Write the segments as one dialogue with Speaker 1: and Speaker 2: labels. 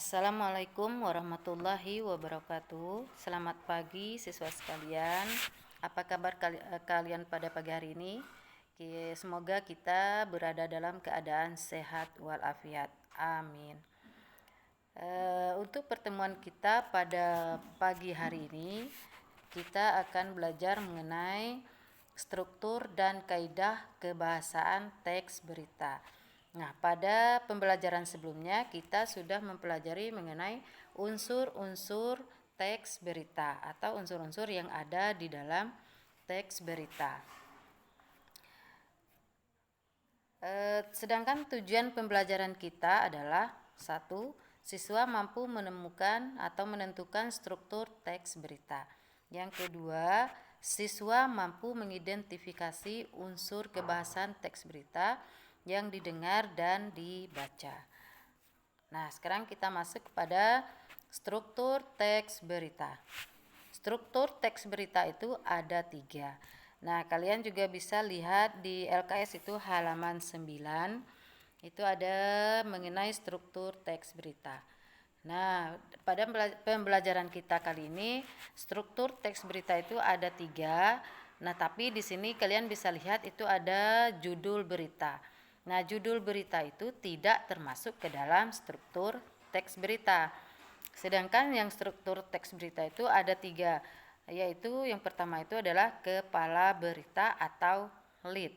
Speaker 1: Assalamualaikum warahmatullahi wabarakatuh. Selamat pagi siswa sekalian. Apa kabar kalian pada pagi hari ini? Semoga kita berada dalam keadaan sehat walafiat. Amin. Untuk pertemuan kita pada pagi hari ini, kita akan belajar mengenai struktur dan kaidah kebahasaan teks berita. Nah, pada pembelajaran sebelumnya kita sudah mempelajari mengenai unsur-unsur teks berita atau unsur-unsur yang ada di dalam teks berita. Sedangkan tujuan pembelajaran kita adalah 1. Siswa mampu menemukan atau menentukan struktur teks berita. Yang kedua, siswa mampu mengidentifikasi unsur kebahasaan teks berita yang didengar dan dibaca. Nah, sekarang kita masuk kepada struktur teks berita. Struktur teks berita itu ada 3. Nah, kalian juga bisa lihat di LKS itu halaman 9. Itu ada mengenai struktur teks berita. Nah, pada pembelajaran kita kali ini, struktur teks berita itu ada 3. Nah, tapi di sini kalian bisa lihat itu ada judul berita. Nah, judul berita itu tidak termasuk ke dalam struktur teks berita. Sedangkan yang struktur teks berita itu ada 3, yaitu yang pertama itu adalah kepala berita atau lead.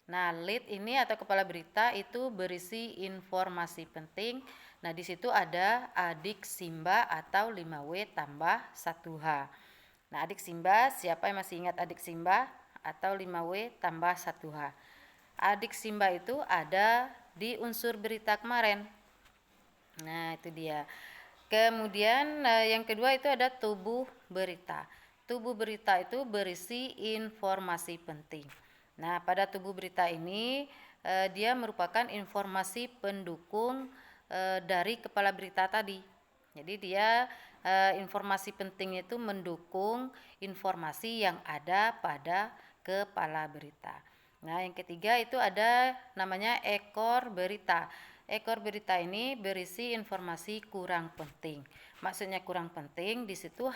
Speaker 1: Nah, lead ini atau kepala berita itu berisi informasi penting. Nah, di situ ada adik Simba atau 5W tambah 1H. Nah, adik Simba, siapa yang masih ingat adik Simba atau 5W tambah 1H? Adik Simba itu ada di unsur berita kemarin. Nah, itu dia. Kemudian yang kedua itu ada tubuh berita. Tubuh berita itu berisi informasi penting. Nah, pada tubuh berita ini dia merupakan informasi pendukung dari kepala berita tadi. Jadi dia informasi penting itu mendukung informasi yang ada pada kepala berita. Nah, yang ketiga itu ada namanya ekor berita. Ekor berita ini berisi informasi kurang penting. Maksudnya kurang penting di situ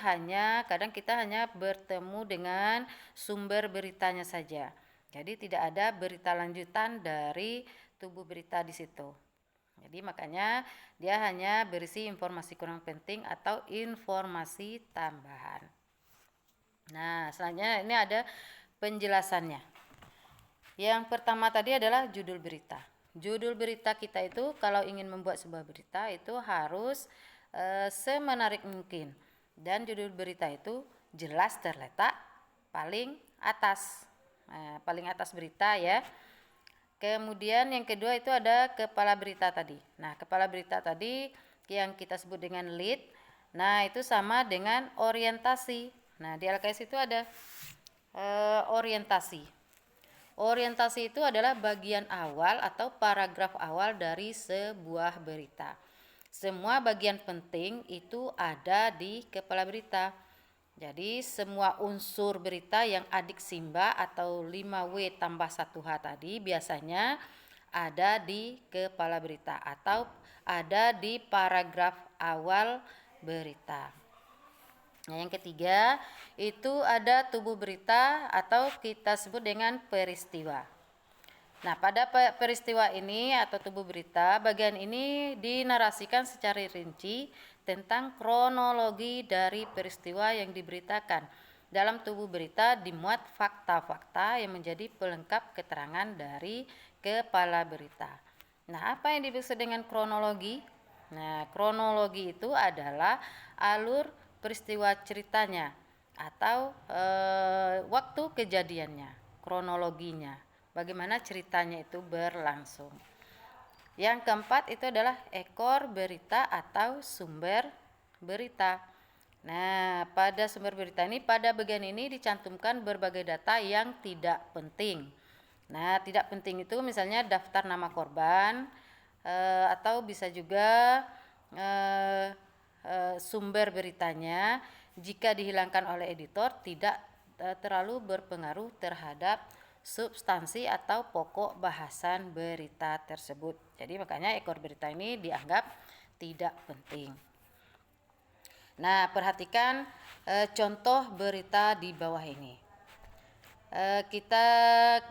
Speaker 1: kadang kita hanya bertemu dengan sumber beritanya saja. Jadi tidak ada berita lanjutan dari tubuh berita di situ. Jadi makanya dia hanya berisi informasi kurang penting atau informasi tambahan. Nah, selanjutnya ini ada penjelasannya. Yang pertama tadi adalah judul berita. Judul berita kita itu kalau ingin membuat sebuah berita itu harus semenarik mungkin. Dan judul berita itu jelas terletak paling atas. Paling atas berita ya. Kemudian yang kedua itu ada kepala berita tadi. Nah, kepala berita tadi yang kita sebut dengan lead. Nah, itu sama dengan orientasi. Nah, di LKS itu ada orientasi. Orientasi itu adalah bagian awal atau paragraf awal dari sebuah berita. Semua bagian penting itu ada di kepala berita. Jadi semua unsur berita yang adik Simba atau 5W tambah 1H tadi biasanya ada di kepala berita atau ada di paragraf awal berita. Nah, yang ketiga itu ada tubuh berita atau kita sebut dengan peristiwa. Nah, pada peristiwa ini atau tubuh berita, bagian ini dinarasikan secara rinci tentang kronologi dari peristiwa yang diberitakan. Dalam tubuh berita dimuat fakta-fakta yang menjadi pelengkap keterangan dari kepala berita. Nah, apa yang dimaksud dengan kronologi? Nah, kronologi itu adalah alur peristiwa ceritanya atau waktu kejadiannya, kronologinya, bagaimana ceritanya itu berlangsung. Yang keempat itu adalah ekor berita atau sumber berita. Nah, pada sumber berita ini, pada bagian ini dicantumkan berbagai data yang tidak penting. Nah, tidak penting itu misalnya daftar nama korban, atau bisa juga sumber beritanya jika dihilangkan oleh editor tidak terlalu berpengaruh terhadap substansi atau pokok bahasan berita tersebut. Jadi makanya ekor berita ini dianggap tidak penting. Nah, perhatikan contoh berita di bawah ini. Kita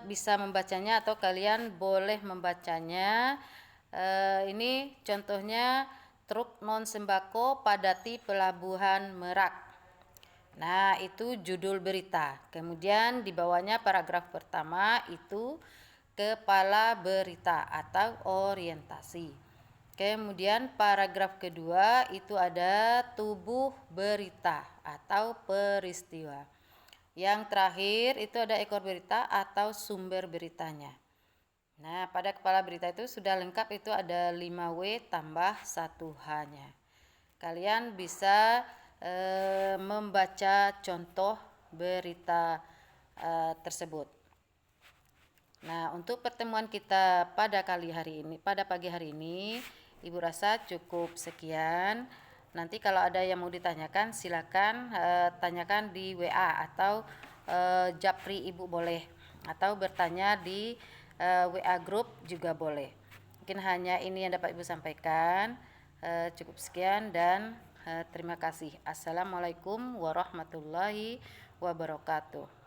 Speaker 1: bisa membacanya atau kalian boleh membacanya. Ini contohnya truk non sembako padati pelabuhan Merak. Nah, itu judul berita. Kemudian di bawahnya paragraf pertama itu kepala berita atau orientasi. Kemudian paragraf kedua itu ada tubuh berita atau peristiwa. Yang terakhir itu ada ekor berita atau sumber beritanya. Nah, pada kepala berita itu sudah lengkap, itu ada 5W tambah 1H-nya. Kalian bisa membaca contoh berita tersebut. Nah, untuk pertemuan kita pada pagi hari ini, Ibu rasa cukup sekian. Nanti kalau ada yang mau ditanyakan, silakan tanyakan di WA atau Japri Ibu boleh, atau bertanya di WA grup juga boleh. Mungkin hanya ini yang dapat Ibu sampaikan. Cukup sekian dan terima kasih. Assalamualaikum warahmatullahi wabarakatuh.